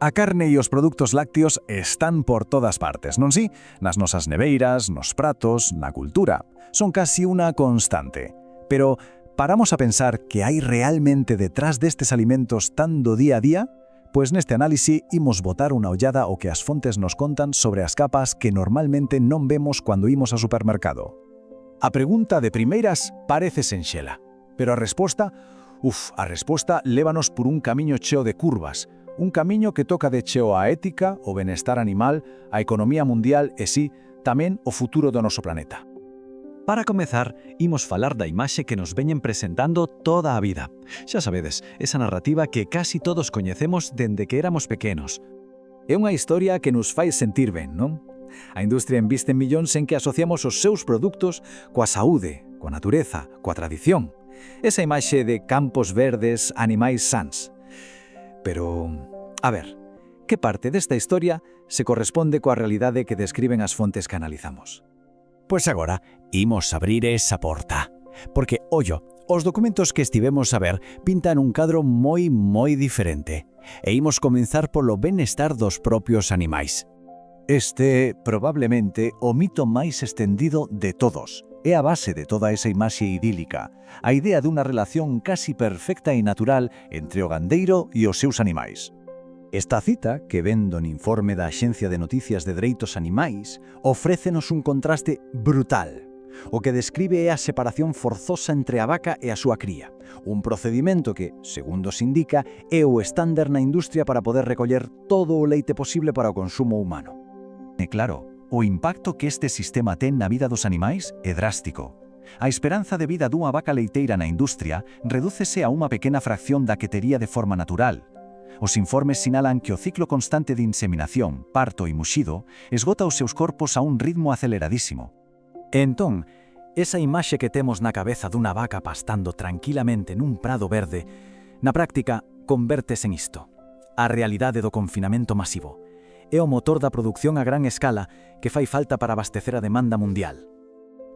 A carne e os produtos lácteos están por todas partes, non si? Nas nosas neveiras, nos pratos, na cultura. Son casi unha constante. Pero paramos a pensar que hai realmente detrás destes alimentos tan do día a día? Pois neste análise imos botar unha ollada ao que as fontes nos contan sobre as capas que normalmente non vemos cando imos ao supermercado. A pregunta de primeiras parece senxela, pero a resposta lévanos por un camiño cheo de curvas, un camiño que toca de cheo a ética, o benestar animal, a economía mundial e si, tamén o futuro do noso planeta. Para comezar, imos falar da imaxe que nos veñen presentando toda a vida. Xa sabedes, esa narrativa que casi todos coñecemos dende que éramos pequenos. É unha historia que nos fai sentir ben, non? A industria inviste en millóns en que asociamos os seus produtos coa saúde, coa natureza, coa tradición. Esa imaxe de campos verdes, animais sans. Pero, a ver, que parte desta historia se corresponde coa realidade que describen as fontes que analizamos? Pois agora, imos abrir esa porta. Porque, ollo, os documentos que estivemos a ver pintan un cadro moi diferente. E imos comenzar polo benestar dos propios animais. Este, probablemente, o mito máis extendido de todos. É a base de toda esa imaxe idílica, a idea dunha relación casi perfecta e natural entre o gandeiro e os seus animais. Esta cita, que ven do informe da Axencia de Noticias de Dereitos Animais, ofrécenos un contraste brutal. O que describe é a separación forzosa entre a vaca e a súa cría, un procedimento que, segundo se indica, é o estándar na industria para poder recoller todo o leite posible para o consumo humano. E claro, o impacto que este sistema ten na vida dos animais é drástico. A esperanza de vida dunha vaca leiteira na industria redúcese a unha pequena fracción da que tería de forma natural. Os informes sinalan que o ciclo constante de inseminación, parto e muxido esgota os seus corpos a un ritmo aceleradísimo. E entón, esa imaxe que temos na cabeza dunha vaca pastando tranquilamente nun prado verde, na práctica convértese en isto: a realidade do confinamento masivo. É o motor da produción a gran escala que fai falta para abastecer a demanda mundial.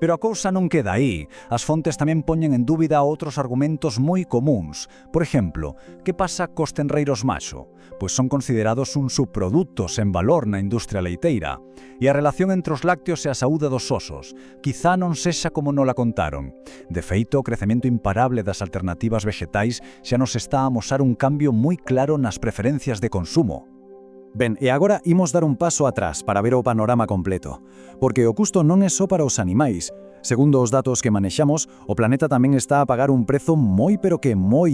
Pero a cousa non queda aí. As fontes tamén poñen en dúbida outros argumentos moi comúns. Por exemplo, que pasa cos tenreiros macho? Pois son considerados un subproduto sen valor na industria leiteira. E a relación entre os lácteos e a saúde dos osos quizá non sexa como nola contaron. De feito, o crecemento imparable das alternativas vegetais xa nos está a amosar un cambio moi claro nas preferencias de consumo. Ben, e agora imos dar un paso atrás para ver o panorama completo, porque o custo non é só para os animais. Segundo os datos que manexamos, o planeta tamén está a pagar un prezo moi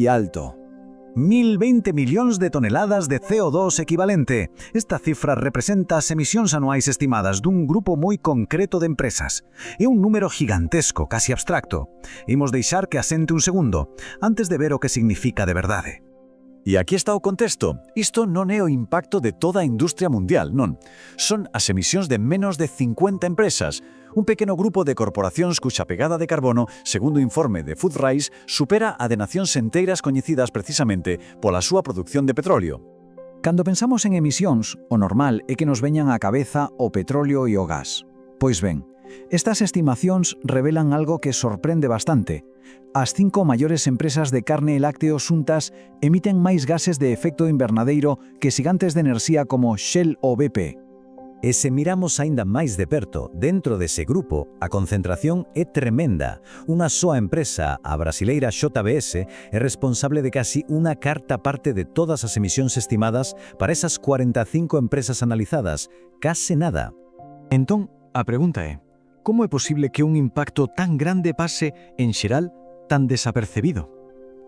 alto. 1020 millóns de toneladas de CO2 equivalente. Esta cifra representa as emisións anuais estimadas dun grupo moi concreto de empresas. É un número gigantesco, casi abstracto. Imos deixar que asente un segundo, antes de ver o que significa de verdade. E aquí está o contexto. Isto non é o impacto de toda a industria mundial, non. Son as emisións de menos de 50 empresas, un pequeno grupo de corporacións cuxa pegada de carbono, segundo o informe de Foodrise, supera a de nacións enteiras coñecidas precisamente pola súa produción de petróleo. Cando pensamos en emisións, o normal é que nos veñan á cabeza o petróleo e o gas. Pois ben, estas estimacións revelan algo que sorprende bastante. As 5 maiores empresas de carne e lácteos xuntas emiten máis gases de efecto invernadeiro que xigantes de enerxía como Shell ou BP. E se miramos aínda máis de perto, dentro dese grupo, a concentración é tremenda. Unha soa empresa, a brasileira JBS, é responsable de casi unha cuarta parte de todas as emisións estimadas para esas 45 empresas analizadas. Case nada. Entón, a pregunta é: como é posible que un impacto tan grande pase, en xeral, tan desapercebido?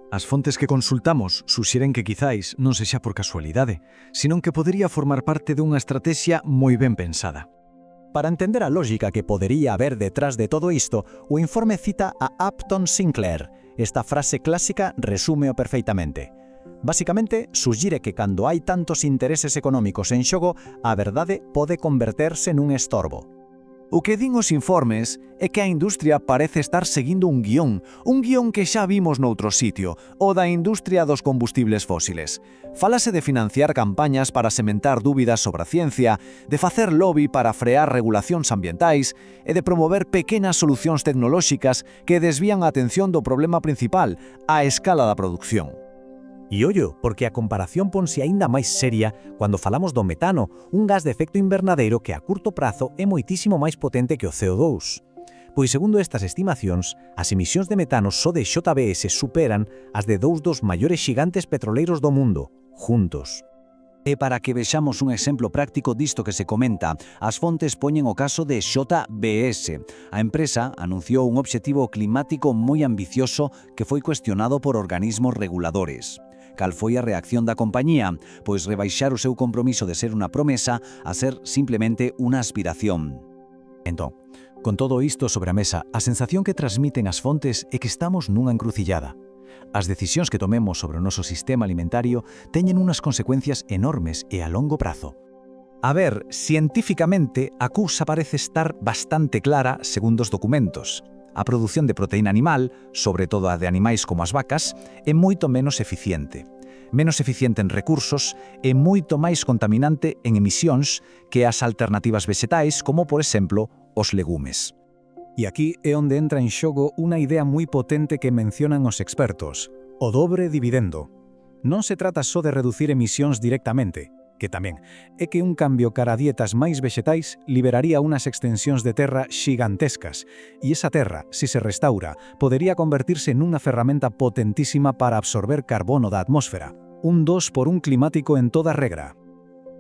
As fontes que consultamos suxeren que quizáis non sexa por casualidade, senón que podería formar parte dunha estrategia moi ben pensada. Para entender a lógica que podería haber detrás de todo isto, o informe cita a Upton Sinclair. Esta frase clásica resúmeo perfeitamente. Básicamente, suxire que cando hai tantos intereses económicos en xogo, a verdade pode converterse nun estorbo. O que din os informes é que a industria parece estar seguindo un guión que xa vimos noutro sitio, o da industria dos combustibles fósiles. Fálase de financiar campañas para sementar dúbidas sobre a ciencia, de facer lobby para frear regulacións ambientais e de promover pequenas solucións tecnolóxicas que desvían a atención do problema principal, a escala da produción. E ollo, porque a comparación ponse aínda máis seria cando falamos do metano, un gas de efecto invernadeiro que a curto prazo é moitísimo máis potente que o CO2. Pois segundo estas estimacións, as emisións de metano só de XBS superan as de dous dos maiores xigantes petroleiros do mundo, juntos. E para que vexamos un exemplo práctico disto que se comenta, as fontes poñen o caso de XBS. A empresa anunciou un obxectivo climático moi ambicioso que foi cuestionado por organismos reguladores. Cal foi a reacción da compañía? Pois rebaixar o seu compromiso de ser unha promesa a ser simplemente unha aspiración. Entón, con todo isto sobre a mesa, a sensación que transmiten as fontes é que estamos nunha encrucillada. As decisións que tomemos sobre o noso sistema alimentario teñen unhas consecuencias enormes e a longo prazo. A ver, científicamente, a cousa parece estar bastante clara segundo os documentos. A produción de proteína animal, sobre todo a de animais como as vacas, é moito menos eficiente. Menos eficiente en recursos e moito máis contaminante en emisións que as alternativas vegetais como, por exemplo, os legumes. E aquí é onde entra en xogo unha idea moi potente que mencionan os expertos, o dobre dividendo. Non se trata só de reducir emisións directamente, que tamén é que un cambio cara a dietas máis vexetais liberaría unas extensións de terra xigantescas, e esa terra, se se restaura, podería convertirse nunha ferramenta potentísima para absorber carbono da atmósfera. Un 2 por 1 climático en toda regra.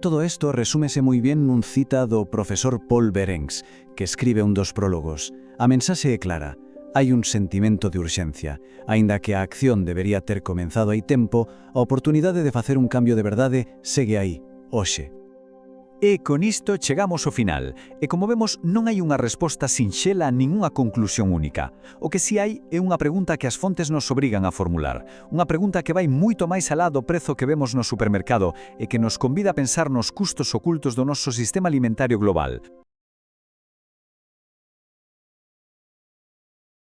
Todo isto resúmese moi bien nun cita do profesor Paul Behrens, que escribe un dos prólogos. A mensaxe é clara. Hai un sentimento de urxencia. Aínda que a acción debería ter comenzado hai tempo, a oportunidade de facer un cambio de verdade segue aí, hoxe. E con isto chegamos ao final, e como vemos non hai unha resposta sinxela nin unha conclusión única. O que si hai é unha pregunta que as fontes nos obrigan a formular, unha pregunta que vai moito máis alá do prezo que vemos no supermercado e que nos convida a pensar nos custos ocultos do noso sistema alimentario global.